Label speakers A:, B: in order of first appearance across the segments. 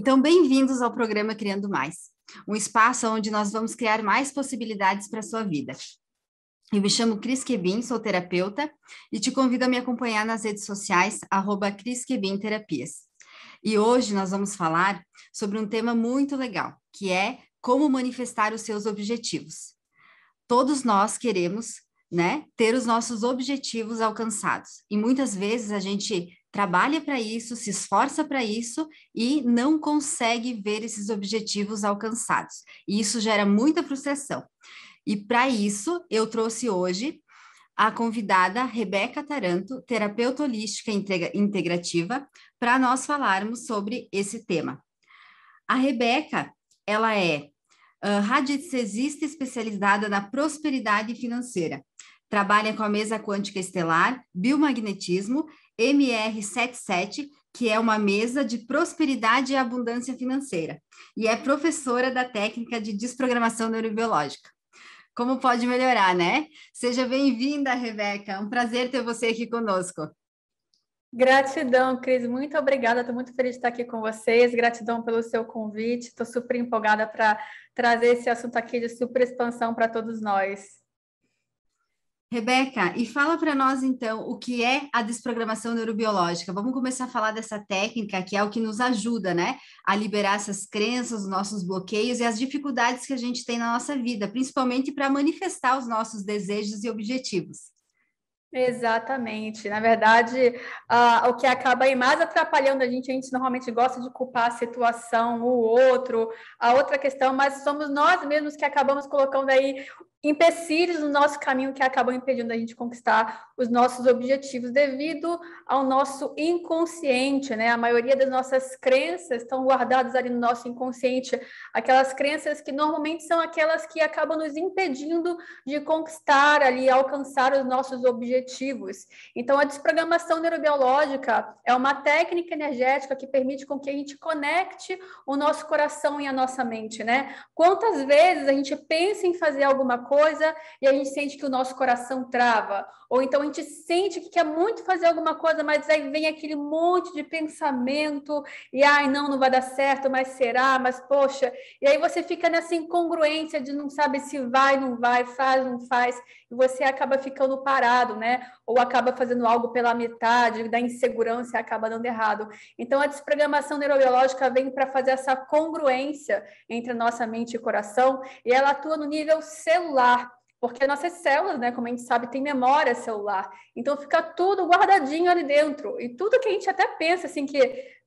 A: Então, bem-vindos ao programa Criando Mais, um espaço onde nós vamos criar mais possibilidades para a sua vida. Eu me chamo Cris Quebin, sou terapeuta, e te convido a me acompanhar nas redes sociais, @Cris Quebin Terapias. E hoje nós vamos falar sobre um tema muito legal, que é como manifestar os seus objetivos. Todos nós queremos, ter os nossos objetivos alcançados. E muitas vezes a gente trabalha para isso, se esforça para isso e não consegue ver esses objetivos alcançados. E isso gera muita frustração. E para isso, eu trouxe hoje a convidada Rebeca Taranto, terapeuta holística integrativa, para nós falarmos sobre esse tema. A Rebeca, ela é radiestesista especializada na prosperidade financeira. Trabalha com a mesa quântica estelar, biomagnetismo, MR77, que é uma mesa de prosperidade e abundância financeira. E é professora da técnica de desprogramação neurobiológica. Como pode melhorar, né? Seja bem-vinda, Rebeca. Um prazer ter você aqui conosco.
B: Gratidão, Cris. Muito obrigada. Estou muito feliz de estar aqui com vocês. Gratidão pelo seu convite. Estou super empolgada para trazer esse assunto aqui de super expansão para todos nós.
A: Rebeca, e fala para nós, então, o que é a desprogramação neurobiológica. Vamos começar a falar dessa técnica, que é o que nos ajuda, a liberar essas crenças, os nossos bloqueios e as dificuldades que a gente tem na nossa vida, principalmente para manifestar os nossos desejos e objetivos.
B: Exatamente. Na verdade, o que acaba aí mais atrapalhando a gente normalmente gosta de culpar a situação, o outro, a outra questão, mas somos nós mesmos que acabamos colocando aí empecilhos no nosso caminho que acabam impedindo a gente conquistar os nossos objetivos devido ao nosso inconsciente, né? A maioria das nossas crenças estão guardadas ali no nosso inconsciente, aquelas crenças que normalmente são aquelas que acabam nos impedindo de conquistar ali, alcançar os nossos objetivos. Então, a desprogramação neurobiológica é uma técnica energética que permite com que a gente conecte o nosso coração e a nossa mente, né? Quantas vezes a gente pensa em fazer alguma coisa e a gente sente que o nosso coração trava, ou então a gente sente que quer muito fazer alguma coisa, mas aí vem aquele monte de pensamento e não vai dar certo, mas será, mas poxa, e aí você fica nessa incongruência de não saber se vai, não vai, faz, não faz, e você acaba ficando parado, né? Ou acaba fazendo algo pela metade, da insegurança e acaba dando errado. Então a desprogramação neurobiológica vem para fazer essa congruência entre a nossa mente e coração, e ela atua no nível celular, porque nossas células, né, como a gente sabe, tem memória celular, então fica tudo guardadinho ali dentro, e tudo que a gente até pensa, assim, que,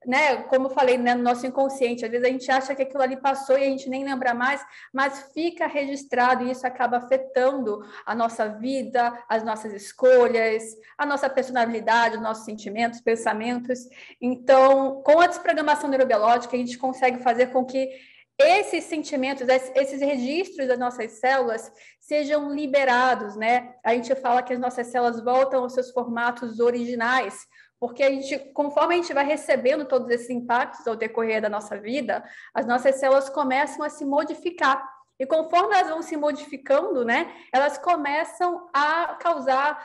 B: né, como eu falei, né, no nosso inconsciente, às vezes a gente acha que aquilo ali passou e a gente nem lembra mais, mas fica registrado e isso acaba afetando a nossa vida, as nossas escolhas, a nossa personalidade, os nossos sentimentos, pensamentos. Então, com a desprogramação neurobiológica, a gente consegue fazer com que esses sentimentos, esses registros das nossas células sejam liberados, né? A gente fala que as nossas células voltam aos seus formatos originais, porque a gente, conforme a gente vai recebendo todos esses impactos ao decorrer da nossa vida, as nossas células começam a se modificar. E conforme elas vão se modificando, né, elas começam a causar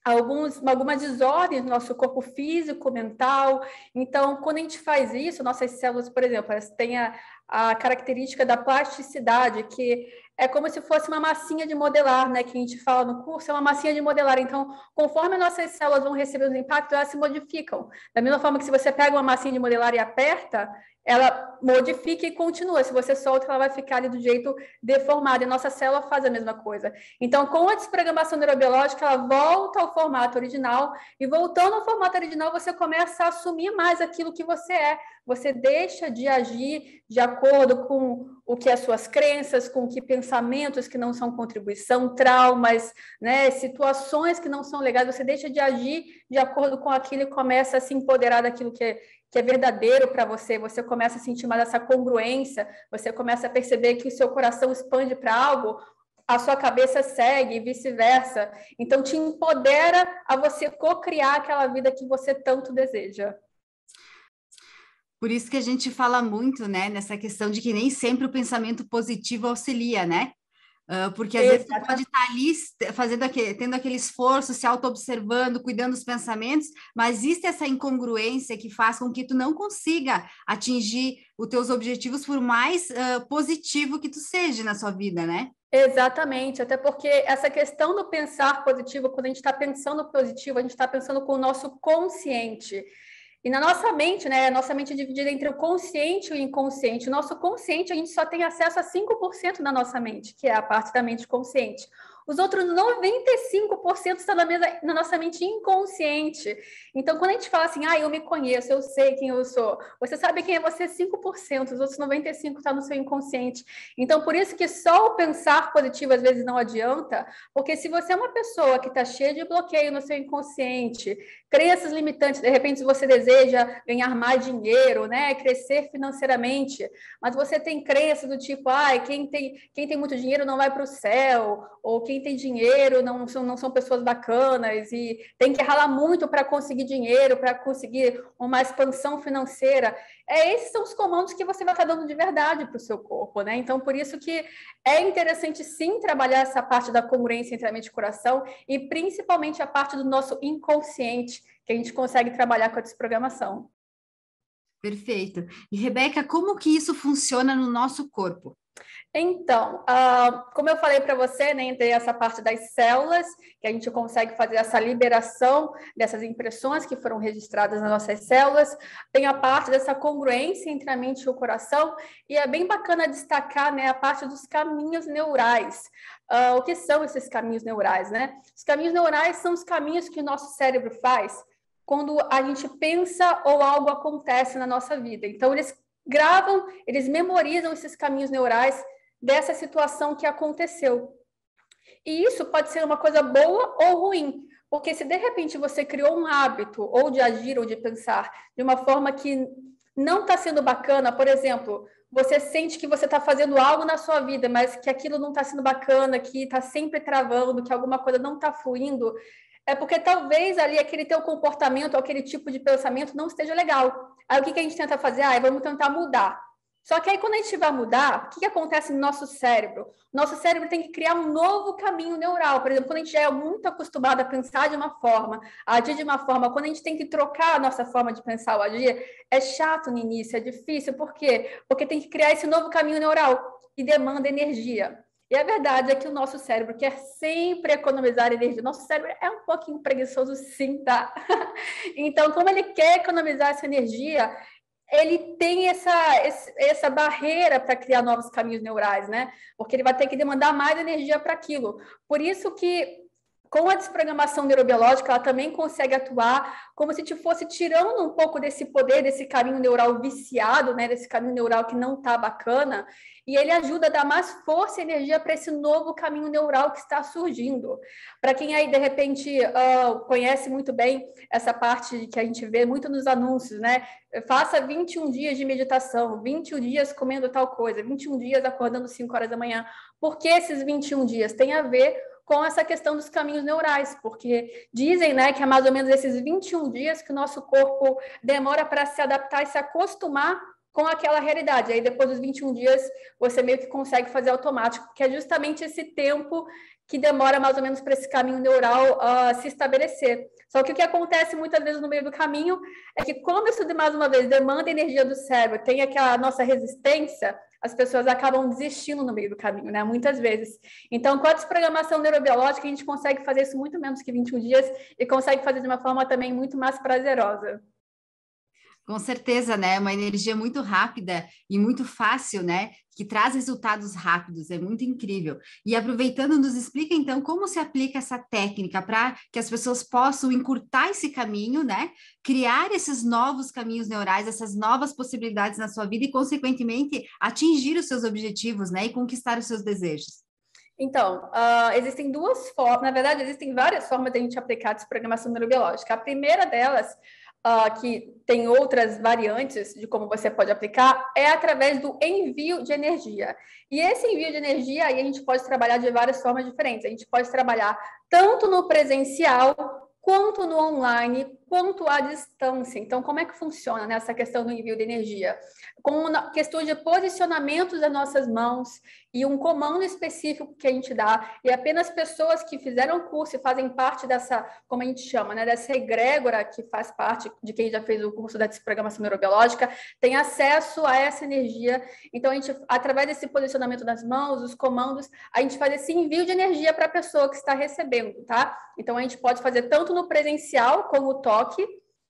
B: algumas desordens no nosso corpo físico, mental. Então, quando a gente faz isso, nossas células, por exemplo, elas têm a característica da plasticidade, que é como se fosse uma massinha de modelar, né? Que a gente fala no curso, é uma massinha de modelar. Então, conforme as nossas células vão recebendo os impactos, elas se modificam. Da mesma forma que se você pega uma massinha de modelar e aperta, ela modifica e continua. Se você solta, ela vai ficar ali do jeito deformado. E a nossa célula faz a mesma coisa. Então, com a desprogramação neurobiológica, ela volta ao formato original. E voltando ao formato original, você começa a assumir mais aquilo que você é. Você deixa de agir de acordo com o que as suas crenças, com que pensamentos que não são contribuição, traumas, né, situações que não são legais. Você deixa de agir de acordo com aquilo e começa a se empoderar daquilo que é verdadeiro para você, você começa a sentir mais essa congruência, você começa a perceber que o seu coração expande para algo, a sua cabeça segue e vice-versa. Então, te empodera a você co-criar aquela vida que você tanto deseja.
A: Por isso que a gente fala muito, nessa questão de que nem sempre o pensamento positivo auxilia, Porque às vezes tu pode estar ali tendo aquele esforço, se auto-observando, cuidando dos pensamentos, mas existe essa incongruência que faz com que tu não consiga atingir os teus objetivos, por mais positivo que tu seja na sua vida, né?
B: Exatamente, até porque essa questão do pensar positivo, quando a gente está pensando positivo, a gente está pensando com o nosso consciente. E na nossa mente, né? A nossa mente é dividida entre o consciente e o inconsciente. O nosso consciente, a gente só tem acesso a 5% da nossa mente, que é a parte da mente consciente. Os outros 95% estão na nossa mente inconsciente. Então, quando a gente fala assim, eu me conheço, eu sei quem eu sou, você sabe quem é você 5%, os outros 95% estão no seu inconsciente. Então, por isso que só o pensar positivo às vezes não adianta, porque se você é uma pessoa que está cheia de bloqueio no seu inconsciente, crenças limitantes, de repente você deseja ganhar mais dinheiro, né, crescer financeiramente, mas você tem crenças do tipo, quem tem muito dinheiro não vai para o céu, ou quem tem dinheiro não são pessoas bacanas e tem que ralar muito para conseguir dinheiro, para conseguir uma expansão financeira. Esses são os comandos que você vai estar dando de verdade para o seu corpo, né? Então, por isso que é interessante, sim, trabalhar essa parte da congruência entre a mente e o coração e, principalmente, a parte do nosso inconsciente, que a gente consegue trabalhar com a desprogramação.
A: Perfeito. E, Rebeca, como que isso funciona no nosso corpo?
B: Então, como eu falei para você, né, entre essa parte das células, que a gente consegue fazer essa liberação dessas impressões que foram registradas nas nossas células, tem a parte dessa congruência entre a mente e o coração, e é bem bacana destacar, né, a parte dos caminhos neurais. O que são esses caminhos neurais, né? Os caminhos neurais são os caminhos que o nosso cérebro faz quando a gente pensa ou algo acontece na nossa vida. Então, eles gravam, eles memorizam esses caminhos neurais dessa situação que aconteceu. E isso pode ser uma coisa boa ou ruim, porque se de repente você criou um hábito, ou de agir ou de pensar, de uma forma que não está sendo bacana, por exemplo, você sente que você está fazendo algo na sua vida, mas que aquilo não está sendo bacana, que está sempre travando, que alguma coisa não está fluindo, é porque talvez ali aquele teu comportamento, aquele tipo de pensamento não esteja legal. Aí o que a gente tenta fazer? Vamos tentar mudar. Só que aí quando a gente vai mudar, o que acontece no nosso cérebro? Nosso cérebro tem que criar um novo caminho neural. Por exemplo, quando a gente já é muito acostumado a pensar de uma forma, a agir de uma forma, quando a gente tem que trocar a nossa forma de pensar ou agir, é chato no início, é difícil. Por quê? Porque tem que criar esse novo caminho neural e demanda energia. E a verdade é que o nosso cérebro quer sempre economizar energia. O nosso cérebro é um pouquinho preguiçoso, sim, tá? Então, como ele quer economizar essa energia, ele tem essa barreira para criar novos caminhos neurais, né? Porque ele vai ter que demandar mais energia para aquilo. Por isso que, com a desprogramação neurobiológica, ela também consegue atuar como se te fosse tirando um pouco desse poder, desse caminho neural viciado, né? Desse caminho neural que não está bacana, e ele ajuda a dar mais força e energia para esse novo caminho neural que está surgindo. Para quem aí, de repente, conhece muito bem essa parte que a gente vê muito nos anúncios, né? Faça 21 dias de meditação, 21 dias comendo tal coisa, 21 dias acordando 5 horas da manhã. Por que esses 21 dias? Tem a ver com essa questão dos caminhos neurais, porque dizem, né, que é mais ou menos esses 21 dias que o nosso corpo demora para se adaptar e se acostumar com aquela realidade. Aí depois dos 21 dias você meio que consegue fazer automático, que é justamente esse tempo que demora mais ou menos para esse caminho neural se estabelecer. Só que o que acontece muitas vezes no meio do caminho é que, como isso, mais uma vez, demanda energia do cérebro, tem aquela nossa resistência, as pessoas acabam desistindo no meio do caminho, né? Muitas vezes. Então, com a desprogramação neurobiológica, a gente consegue fazer isso muito menos que 21 dias e consegue fazer de uma forma também muito mais prazerosa.
A: Com certeza, né? Uma energia muito rápida e muito fácil, né? Que traz resultados rápidos, é muito incrível. E aproveitando, nos explica então como se aplica essa técnica para que as pessoas possam encurtar esse caminho, né? Criar esses novos caminhos neurais, essas novas possibilidades na sua vida e, consequentemente, atingir os seus objetivos, né? E conquistar os seus desejos.
B: Então, existem duas formas, na verdade, existem várias formas de a gente aplicar a desprogramação neurobiológica. A primeira delas, que tem outras variantes de como você pode aplicar, é através do envio de energia. E esse envio de energia, aí a gente pode trabalhar de várias formas diferentes. A gente pode trabalhar tanto no presencial, quanto no online, quanto à distância. Então, como é que funciona nessa questão do envio de energia? Com questões de posicionamento das nossas mãos e um comando específico que a gente dá, e apenas pessoas que fizeram o curso e fazem parte dessa, como a gente chama, né, dessa egrégora que faz parte de quem já fez o curso da desprogramação neurobiológica, tem acesso a essa energia. Então, a gente, através desse posicionamento das mãos, os comandos, a gente faz esse envio de energia para a pessoa que está recebendo, tá? Então, a gente pode fazer tanto no presencial como o toque,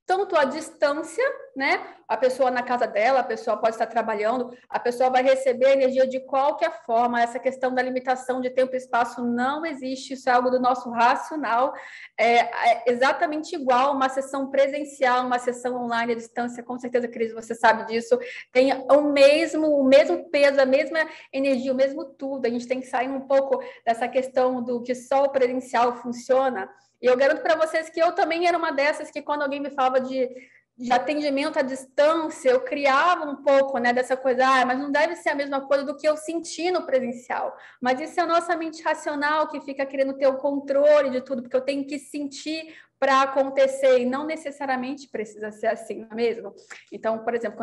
B: tanto à distância, né? A pessoa na casa dela, a pessoa pode estar trabalhando, a pessoa vai receber energia de qualquer forma. Essa questão da limitação de tempo e espaço não existe, isso é algo do nosso racional. É exatamente igual uma sessão presencial, uma sessão online à distância, com certeza, Cris, você sabe disso, tem o mesmo peso, a mesma energia, o mesmo tudo. A gente tem que sair um pouco dessa questão do que só o presencial funciona. E eu garanto para vocês que eu também era uma dessas que, quando alguém me falava de atendimento à distância, eu criava um pouco, né, dessa coisa, mas não deve ser a mesma coisa do que eu senti no presencial. Mas isso é a nossa mente racional que fica querendo ter o controle de tudo, porque eu tenho que sentir para acontecer, e não necessariamente precisa ser assim, não é mesmo? Então, por exemplo,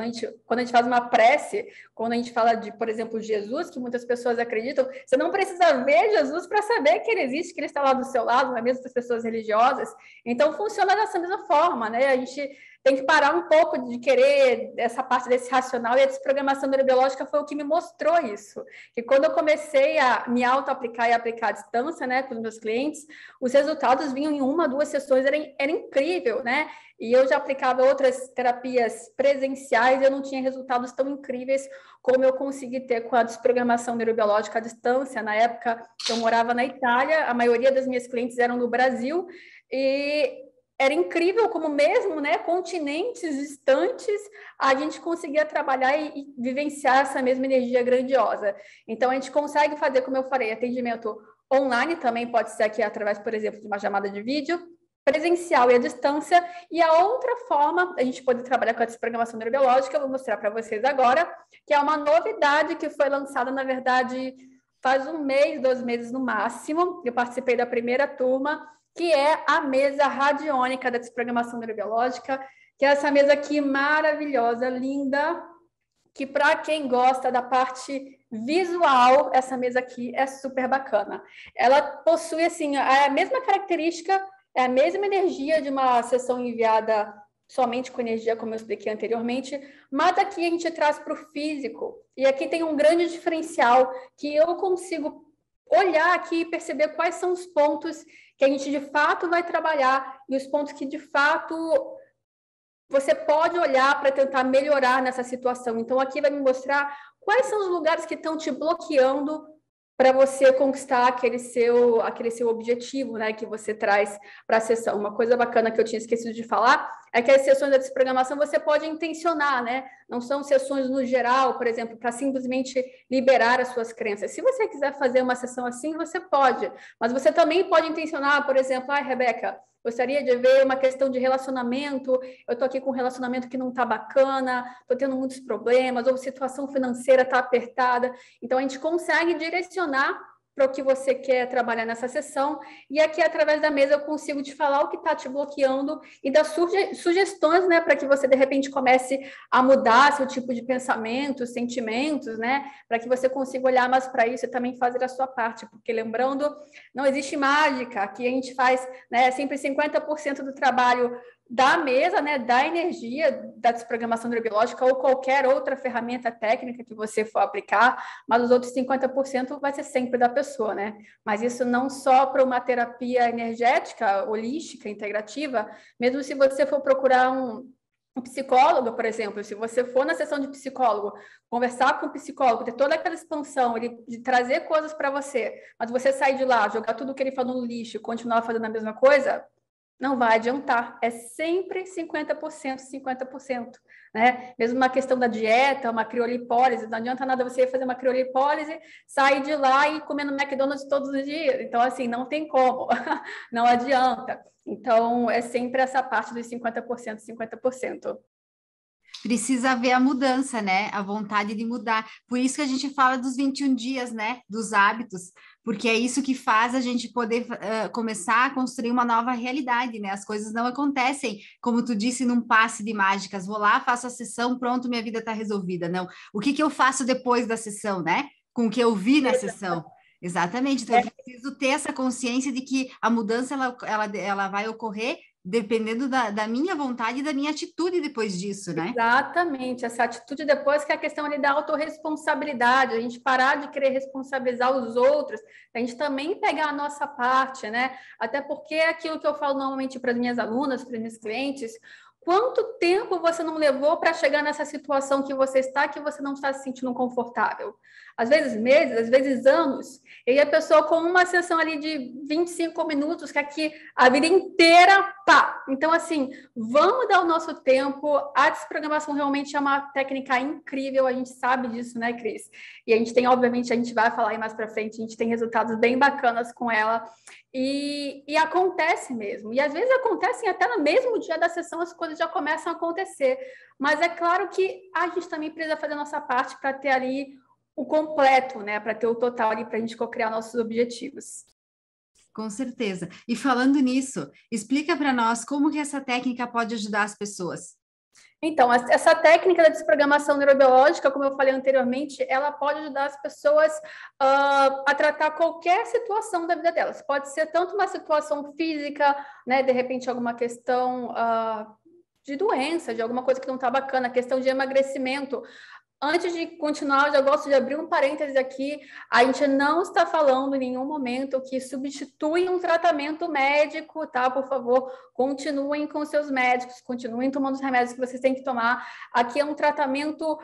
B: quando a gente faz uma prece, quando a gente fala de, por exemplo, Jesus, que muitas pessoas acreditam, você não precisa ver Jesus para saber que ele existe, que ele está lá do seu lado, não é mesmo das pessoas religiosas. Então, funciona dessa mesma forma, né? A gente tem que parar um pouco de querer essa parte desse racional, e a desprogramação neurobiológica foi o que me mostrou isso. Que quando eu comecei a me auto-aplicar e aplicar à distância, né, com os meus clientes, os resultados vinham em 1, 2 sessões, era incrível, né? E eu já aplicava outras terapias presenciais e eu não tinha resultados tão incríveis como eu consegui ter com a desprogramação neurobiológica à distância. Na época, eu morava na Itália, a maioria das minhas clientes eram no Brasil, e era incrível como mesmo, né, continentes distantes, a gente conseguia trabalhar e vivenciar essa mesma energia grandiosa. Então, a gente consegue fazer, como eu falei, atendimento online, também pode ser aqui através, por exemplo, de uma chamada de vídeo, presencial e à distância. E a outra forma a gente pode trabalhar com a desprogramação neurobiológica, eu vou mostrar para vocês agora, que é uma novidade que foi lançada, na verdade, faz 1 mês, 2 meses no máximo. Eu participei da primeira turma, que é a mesa radiônica da desprogramação neurobiológica, que é essa mesa aqui maravilhosa, linda, que para quem gosta da parte visual, essa mesa aqui é super bacana. Ela possui, assim, a mesma característica, é a mesma energia de uma sessão enviada somente com energia, como eu expliquei anteriormente, mas aqui a gente traz para o físico. E aqui tem um grande diferencial, que eu consigo olhar aqui e perceber quais são os pontos que a gente de fato vai trabalhar e os pontos que de fato você pode olhar para tentar melhorar nessa situação. Então, aqui vai me mostrar quais são os lugares que estão te bloqueando para você conquistar aquele seu objetivo, né, que você traz para a sessão. Uma coisa bacana que eu tinha esquecido de falar é que as sessões da desprogramação você pode intencionar, né? Não são sessões no geral, por exemplo, para simplesmente liberar as suas crenças. Se você quiser fazer uma sessão assim, você pode, mas você também pode intencionar, por exemplo, Rebeca, gostaria de ver uma questão de relacionamento, eu estou aqui com um relacionamento que não está bacana, estou tendo muitos problemas, ou situação financeira está apertada. Então, a gente consegue direcionar para o que você quer trabalhar nessa sessão, e aqui, através da mesa, eu consigo te falar o que está te bloqueando e dar sugestões, né, para que você, de repente, comece a mudar seu tipo de pensamentos, sentimentos, né, para que você consiga olhar mais para isso e também fazer a sua parte, porque, lembrando, não existe mágica, aqui a gente faz, né, sempre 50% do trabalho da mesa, né, da energia, da desprogramação neurobiológica ou qualquer outra ferramenta técnica que você for aplicar, mas os outros 50% vai ser sempre da pessoa, né? Mas isso não só para uma terapia energética, holística, integrativa, mesmo se você for procurar um psicólogo, por exemplo, se você for na sessão de psicólogo, conversar com o psicólogo, ter toda aquela expansão, ele de trazer coisas para você, mas você sair de lá, jogar tudo que ele falou no lixo e continuar fazendo a mesma coisa, não vai adiantar, é sempre 50%, 50%, né? Mesmo uma questão da dieta, uma criolipólise, não adianta nada você fazer uma criolipólise, sair de lá e comer no McDonald's todos os dias. Então, assim, não tem como, não adianta. Então, é sempre essa parte dos 50%, 50%.
A: precisa haver a mudança, né? A vontade de mudar. Por isso que a gente fala dos 21 dias, né? Dos hábitos, porque é isso que faz a gente poder começar a construir uma nova realidade, né? As coisas não acontecem, como tu disse, num passe de mágicas. Vou lá, faço a sessão, pronto, minha vida está resolvida. Não. O que que eu faço depois da sessão, né? Com o que eu vi na sessão. Exatamente. Então, eu preciso ter essa consciência de que a mudança ela vai ocorrer dependendo da minha vontade e da minha atitude depois disso, né?
B: Exatamente, essa atitude depois que é a questão ali da autorresponsabilidade, a gente parar de querer responsabilizar os outros, a gente também pegar a nossa parte, né? Até porque é aquilo que eu falo normalmente para as minhas alunas, para os meus clientes, quanto tempo você não levou para chegar nessa situação que você não está se sentindo confortável? Às vezes meses, às vezes anos, e aí a pessoa com uma sessão ali de 25 minutos, que aqui a vida inteira, pá! Então, assim, vamos dar o nosso tempo, a desprogramação realmente é uma técnica incrível, a gente sabe disso, né, Cris? E a gente tem, obviamente, a gente vai falar aí mais para frente, a gente tem resultados bem bacanas com ela, e acontece mesmo. E às vezes acontecem até no mesmo dia da sessão, as coisas já começam a acontecer. Mas é claro que a gente também precisa fazer a nossa parte para ter ali o completo, né? Para ter o total ali para a gente co-criar nossos objetivos.
A: Com certeza. E falando nisso, explica para nós como que essa técnica pode ajudar as pessoas.
B: Então, essa técnica da desprogramação neurobiológica, como eu falei anteriormente, ela pode ajudar as pessoas a tratar qualquer situação da vida delas. Pode ser tanto uma situação física, né, de repente alguma questão de doença, de alguma coisa que não está bacana, questão de emagrecimento. Antes de continuar, eu já gosto de abrir um parênteses aqui. A gente não está falando em nenhum momento que substitui um tratamento médico, tá? Por favor, continuem com seus médicos, continuem tomando os remédios que vocês têm que tomar. Aqui é um tratamento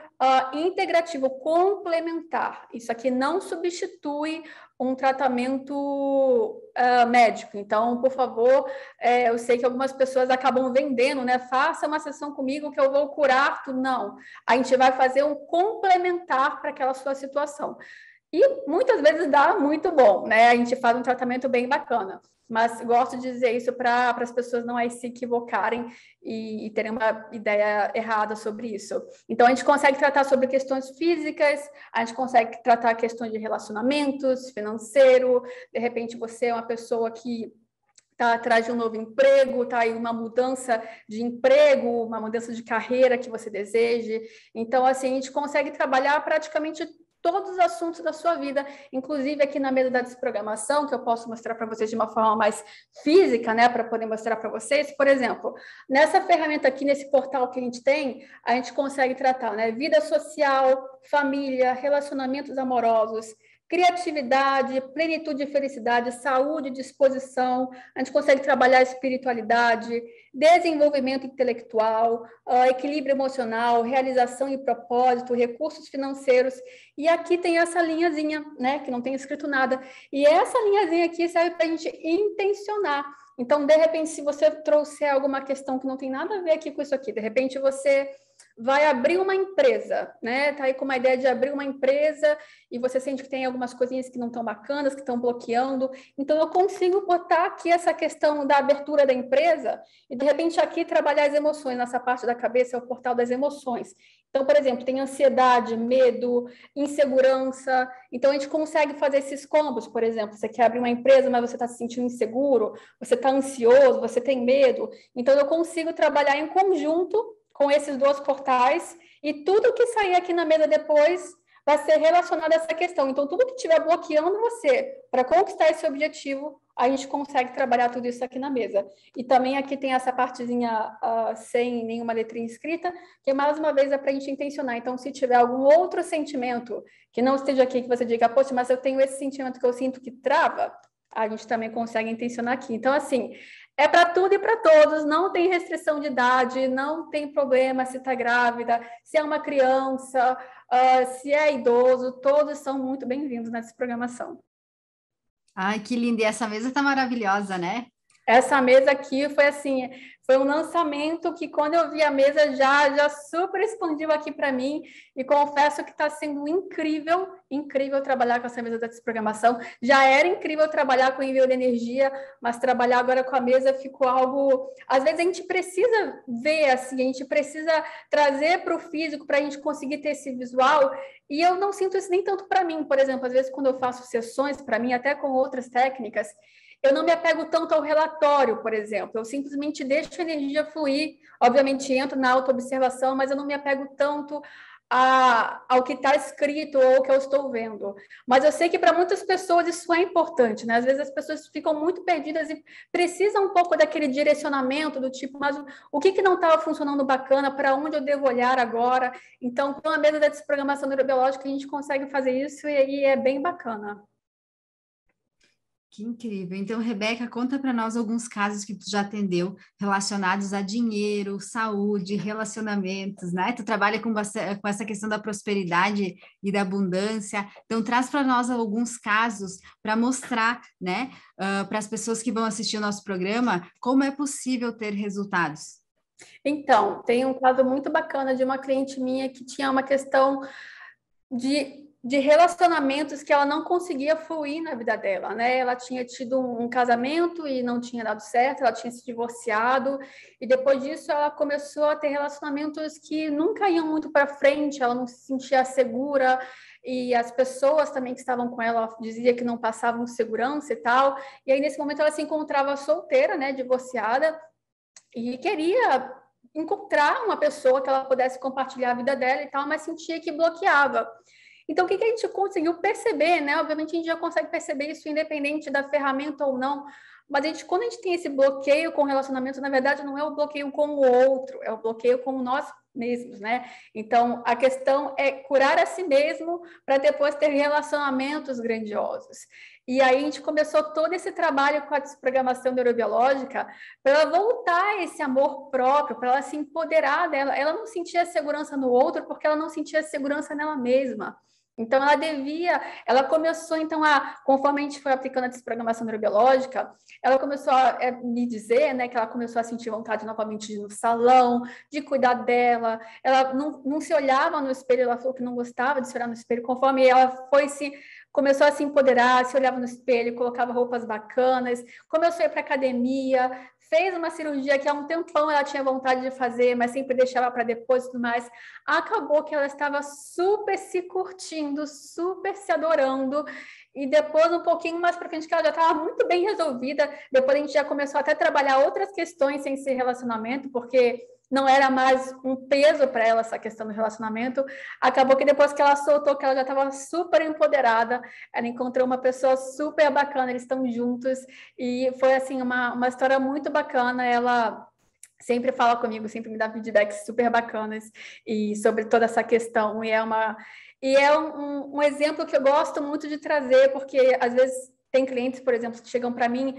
B: integrativo, complementar. Isso aqui não substitui um tratamento médico. Então, por favor, eu sei que algumas pessoas acabam vendendo, né? Faça uma sessão comigo que eu vou curar tudo. Não. A gente vai fazer um complementar para aquela sua situação. E muitas vezes dá muito bom, né? A gente faz um tratamento bem bacana. Mas gosto de dizer isso para as pessoas não aí se equivocarem e terem uma ideia errada sobre isso. Então, a gente consegue tratar sobre questões físicas, a gente consegue tratar questões de relacionamentos, financeiro. De repente, você é uma pessoa que está atrás de um novo emprego, está aí uma mudança de emprego, uma mudança de carreira que você deseje. Então, assim, a gente consegue trabalhar praticamente todos os assuntos da sua vida, inclusive aqui na mesa da desprogramação, que eu posso mostrar para vocês de uma forma mais física, né, para poder mostrar para vocês. Por exemplo, nessa ferramenta aqui, nesse portal que a gente consegue tratar, né, vida social, família, relacionamentos amorosos, criatividade, plenitude e felicidade, saúde, disposição, a gente consegue trabalhar espiritualidade, desenvolvimento intelectual, equilíbrio emocional, realização e propósito, recursos financeiros, e aqui tem essa linhazinha, né, que não tem escrito nada, e essa linhazinha aqui serve para a gente intencionar. Então, de repente, se você trouxer alguma questão que não tem nada a ver aqui com isso aqui, de repente você vai abrir uma empresa, né? Tá aí com uma ideia de abrir uma empresa e você sente que tem algumas coisinhas que não estão bacanas, que estão bloqueando. Então, eu consigo botar aqui essa questão da abertura da empresa e, de repente, aqui trabalhar as emoções. Nessa parte da cabeça é o portal das emoções. Então, por exemplo, tem ansiedade, medo, insegurança. Então, a gente consegue fazer esses combos, por exemplo. Você quer abrir uma empresa, mas você está se sentindo inseguro, você está ansioso, você tem medo. Então, eu consigo trabalhar em conjunto com esses dois portais, e tudo que sair aqui na mesa depois vai ser relacionado a essa questão. Então, tudo que estiver bloqueando você para conquistar esse objetivo, a gente consegue trabalhar tudo isso aqui na mesa. E também aqui tem essa partezinha sem nenhuma letrinha escrita, que mais uma vez é para a gente intencionar. Então, se tiver algum outro sentimento que não esteja aqui, que você diga, poxa, mas eu tenho esse sentimento que eu sinto que trava, a gente também consegue intencionar aqui. Então, assim, é para tudo e para todos, não tem restrição de idade, não tem problema se está grávida, se é uma criança, se é idoso, todos são muito bem-vindos nessa programação.
A: Ai, que linda! E essa mesa está maravilhosa, né?
B: Essa mesa aqui foi assim, Foi um lançamento que, quando eu vi a mesa, já super expandiu aqui para mim, e confesso que está sendo incrível trabalhar com essa mesa da desprogramação. Já era incrível trabalhar com envio de energia, mas trabalhar agora com a mesa ficou algo... Às vezes a gente precisa ver, assim, a gente precisa trazer para o físico para a gente conseguir ter esse visual, e eu não sinto isso nem tanto para mim. Por exemplo, às vezes quando eu faço sessões para mim, até com outras técnicas, eu não me apego tanto ao relatório, por exemplo. Eu simplesmente deixo a energia fluir. Obviamente, entro na autoobservação, mas eu não me apego tanto ao que está escrito ou ao que eu estou vendo. Mas eu sei que para muitas pessoas isso é importante, né? Às vezes as pessoas ficam muito perdidas e precisam um pouco daquele direcionamento do tipo, mas o que não estava funcionando bacana, para onde eu devo olhar agora? Então, com a mesa da desprogramação neurobiológica, a gente consegue fazer isso e é bem bacana.
A: Que incrível. Então, Rebeca, conta para nós alguns casos que tu já atendeu relacionados a dinheiro, saúde, relacionamentos, né? Tu trabalha com essa questão da prosperidade e da abundância. Então, traz para nós alguns casos para mostrar, né, para as pessoas que vão assistir o nosso programa, como é possível ter resultados.
B: Então, tem um caso muito bacana de uma cliente minha que tinha uma questão de relacionamentos que ela não conseguia fluir na vida dela, né? Ela tinha tido um casamento e não tinha dado certo, ela tinha se divorciado, e depois disso ela começou a ter relacionamentos que nunca iam muito para frente, ela não se sentia segura, e as pessoas também que estavam com ela diziam que não passavam segurança e tal, e aí nesse momento ela se encontrava solteira, né, divorciada, e queria encontrar uma pessoa que ela pudesse compartilhar a vida dela e tal, mas sentia que bloqueava. Então, o que a gente conseguiu perceber, né? Obviamente, a gente já consegue perceber isso independente da ferramenta ou não, mas quando a gente tem esse bloqueio com o relacionamento, na verdade, não é o bloqueio com o outro, é o bloqueio com nós mesmos, né? Então, a questão é curar a si mesmo para depois ter relacionamentos grandiosos. E aí a gente começou todo esse trabalho com a desprogramação neurobiológica para ela voltar a esse amor próprio, para ela se empoderar dela. Ela não sentia segurança no outro porque ela não sentia segurança nela mesma. Então, ela começou, então, conforme a gente foi aplicando a desprogramação neurobiológica, ela começou a me dizer, né, que ela começou a sentir vontade novamente de ir no salão, de cuidar dela, ela não se olhava no espelho, ela falou que não gostava de se olhar no espelho, conforme ela começou a se empoderar, se olhava no espelho, colocava roupas bacanas, começou a ir para academia, fez uma cirurgia que há um tempão ela tinha vontade de fazer, mas sempre deixava para depois e tudo mais. Acabou que ela estava super se curtindo, super se adorando, e depois, um pouquinho mais para frente, que ela já estava muito bem resolvida, depois a gente já começou até a trabalhar outras questões sem ser relacionamento, porque não era mais um peso para ela essa questão do relacionamento. Acabou que depois que ela soltou, que ela já estava super empoderada, ela encontrou uma pessoa super bacana, eles estão juntos, e foi assim uma história muito bacana. Ela sempre fala comigo, sempre me dá feedbacks super bacanas e sobre toda essa questão, e é um exemplo que eu gosto muito de trazer, porque às vezes tem clientes, por exemplo, que chegam para mim: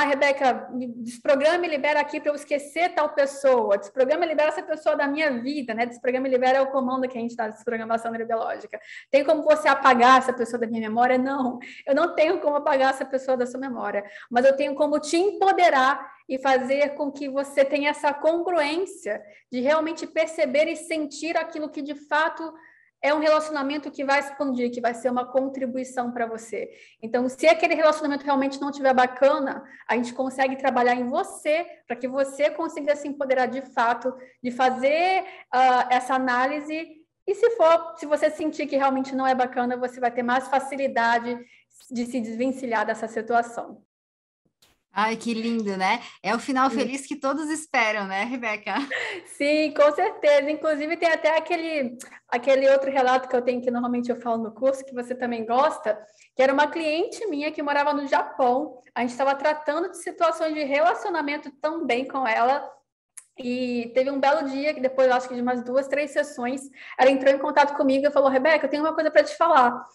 B: Rebeca, desprograma e libera aqui para eu esquecer tal pessoa, desprograma e libera essa pessoa da minha vida, né? Desprograma e libera é o comando que a gente dá de desprogramação neurobiológica. Tem como você apagar essa pessoa da minha memória? Não, eu não tenho como apagar essa pessoa da sua memória, mas eu tenho como te empoderar e fazer com que você tenha essa congruência de realmente perceber e sentir aquilo que de fato é um relacionamento que vai expandir, que vai ser uma contribuição para você. Então, se aquele relacionamento realmente não estiver bacana, a gente consegue trabalhar em você para que você consiga se empoderar de fato, de fazer essa análise. E se você sentir que realmente não é bacana, você vai ter mais facilidade de se desvencilhar dessa situação.
A: Ai, que lindo, né? É o final feliz que todos esperam, né, Rebeca?
B: Sim, com certeza. Inclusive, tem até aquele outro relato que eu tenho, que normalmente eu falo no curso, que você também gosta, que era uma cliente minha que morava no Japão. A gente estava tratando de situações de relacionamento também com ela. E teve um belo dia, que depois, acho que de umas 2, 3 sessões, ela entrou em contato comigo e falou: Rebeca, eu tenho uma coisa para te falar.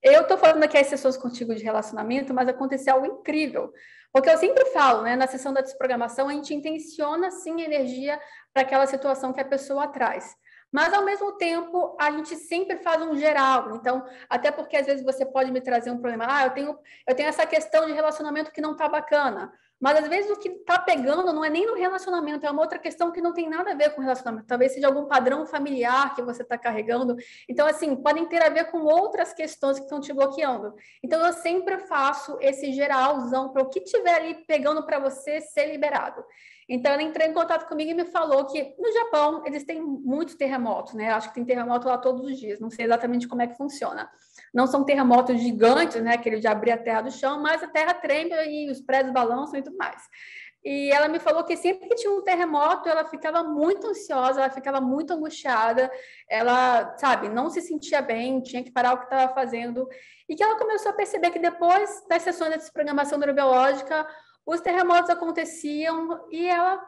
B: Eu estou falando aqui as sessões contigo de relacionamento, mas aconteceu algo incrível. Porque eu sempre falo, né, na sessão da desprogramação, a gente intenciona, sim, a energia para aquela situação que a pessoa traz. Mas, ao mesmo tempo, a gente sempre faz um geral. Então, até porque, às vezes, você pode me trazer um problema. Eu tenho essa questão de relacionamento que não está bacana. Mas às vezes o que está pegando não é nem no relacionamento, é uma outra questão que não tem nada a ver com o relacionamento. Talvez seja algum padrão familiar que você está carregando. Então, assim, podem ter a ver com outras questões que estão te bloqueando. Então, eu sempre faço esse geralzão para o que tiver ali pegando para você ser liberado. Então, ela entrou em contato comigo e me falou que no Japão eles têm muitos terremotos, né? Acho que tem terremoto lá todos os dias. Não sei exatamente como é que funciona. Não são terremotos gigantes, né? Aquele de abrir a terra do chão, mas a terra treme e os prédios balançam e tudo mais. E ela me falou que sempre que tinha um terremoto, ela ficava muito ansiosa, ela ficava muito angustiada, ela, sabe, não se sentia bem, tinha que parar o que estava fazendo. E que ela começou a perceber que depois das sessões de desprogramação neurobiológica, os terremotos aconteciam e ela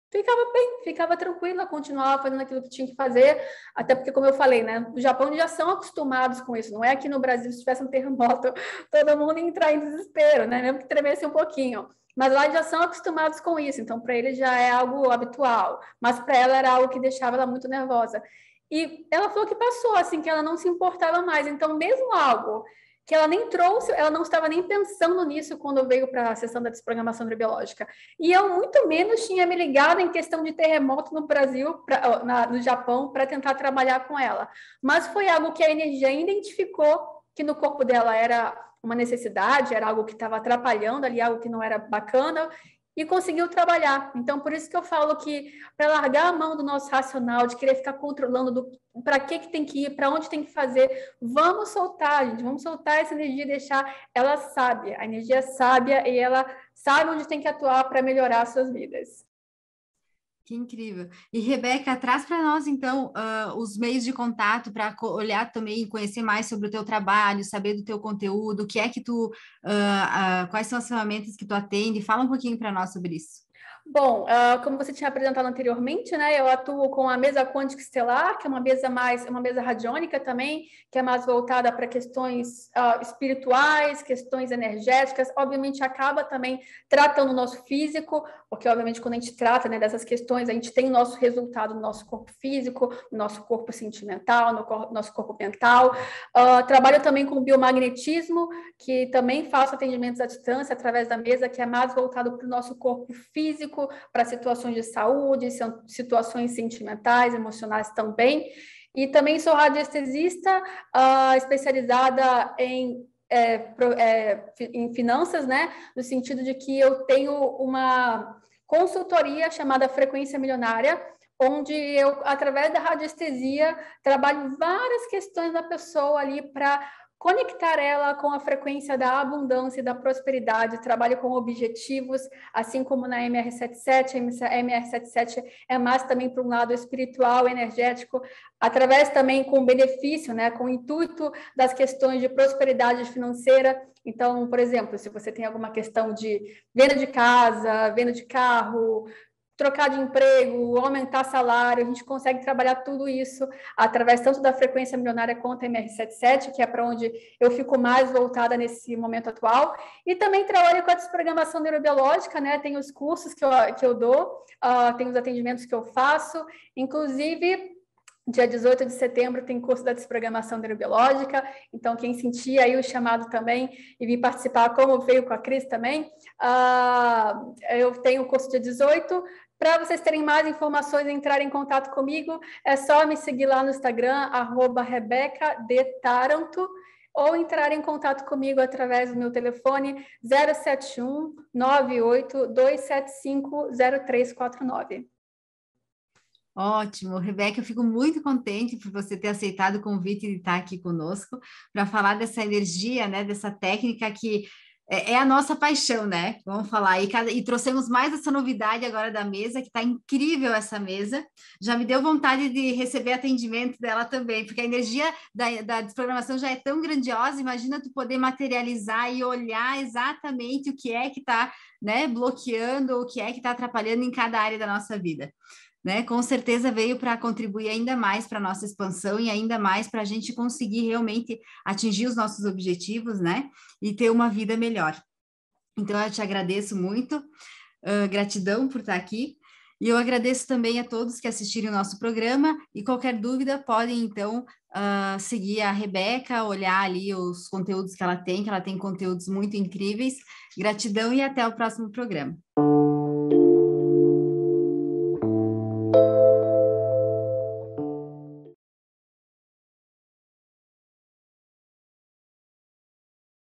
B: ficava bem, ficava tranquila, continuava fazendo aquilo que tinha que fazer, até porque, como eu falei, né, no Japão já são acostumados com isso, não é aqui no Brasil, se tivesse um terremoto, todo mundo ia entrar em desespero, né, mesmo que tremesse um pouquinho, mas lá já são acostumados com isso, então para eles já é algo habitual, mas para ela era algo que deixava ela muito nervosa. E ela falou que passou, assim, que ela não se importava mais, então mesmo algo que ela nem trouxe, ela não estava nem pensando nisso quando veio para a sessão da desprogramação neurobiológica. E eu muito menos tinha me ligado em questão de terremoto no Brasil, no Japão, para tentar trabalhar com ela. Mas foi algo que a energia identificou que no corpo dela era uma necessidade, era algo que estava atrapalhando ali, algo que não era bacana, e conseguiu trabalhar. Então, por isso que eu falo que para largar a mão do nosso racional, de querer ficar controlando para que tem que ir, para onde tem que fazer, vamos soltar, gente, vamos soltar essa energia e deixar ela sábia. A energia é sábia e ela sabe onde tem que atuar para melhorar as suas vidas.
A: Que incrível. E, Rebeca, traz para nós, então, os meios de contato para olhar também, conhecer mais sobre o teu trabalho, saber do teu conteúdo, o que é que tu, quais são as ferramentas que tu atende. Fala um pouquinho para nós sobre isso.
B: Bom, como você tinha apresentado anteriormente, né, eu atuo com a mesa quântica estelar, que é uma mesa radiônica também, que é mais voltada para questões espirituais, questões energéticas. Obviamente, acaba também tratando o nosso físico, porque, obviamente, quando a gente trata, né, dessas questões, a gente tem o nosso resultado no nosso corpo físico, no nosso corpo sentimental, no nosso corpo mental. Trabalho também com biomagnetismo, que também faço atendimentos à distância através da mesa, que é mais voltado para o nosso corpo físico, para situações de saúde, situações sentimentais, emocionais também. E também sou radiestesista, especializada em finanças, né? No sentido de que eu tenho uma consultoria chamada Frequência Milionária, onde eu, através da radiestesia, trabalho várias questões da pessoa ali para conectar ela com a frequência da abundância e da prosperidade, trabalho com objetivos, assim como na MR77, a MR77 é mais também para um lado espiritual, energético, através também com benefício, né, com o intuito das questões de prosperidade financeira. Então, por exemplo, se você tem alguma questão de venda de casa, venda de carro, trocar de emprego, aumentar salário, a gente consegue trabalhar tudo isso através tanto da frequência milionária quanto a MR77, que é para onde eu fico mais voltada nesse momento atual, e também trabalho com a desprogramação neurobiológica, né? Tem os cursos que eu dou, tem os atendimentos que eu faço, inclusive dia 18 de setembro tem curso da desprogramação neurobiológica, então quem sentir aí o chamado também e vir participar, como veio com a Cris também, eu tenho o curso dia 18. Para vocês terem mais informações e entrarem em contato comigo, é só me seguir lá no Instagram, @RebecaDeTaranto, ou entrar em contato comigo através do meu telefone 071 98 275 0349.
A: Ótimo, Rebeca, eu fico muito contente por você ter aceitado o convite de estar aqui conosco para falar dessa energia, né, dessa técnica que é a nossa paixão, né? Vamos falar. E trouxemos mais essa novidade agora da mesa, que está incrível essa mesa. Já me deu vontade de receber atendimento dela também, porque a energia da desprogramação já é tão grandiosa. Imagina tu poder materializar e olhar exatamente o que é que está, né, bloqueando, o que é que está atrapalhando em cada área da nossa vida. Né? Com certeza veio para contribuir ainda mais para a nossa expansão e ainda mais para a gente conseguir realmente atingir os nossos objetivos, né? E ter uma vida melhor. Então, eu te agradeço muito, gratidão por estar aqui. E eu agradeço também a todos que assistiram o nosso programa, e qualquer dúvida podem, então, seguir a Rebeca, olhar ali os conteúdos que ela tem conteúdos muito incríveis. Gratidão e até o próximo programa.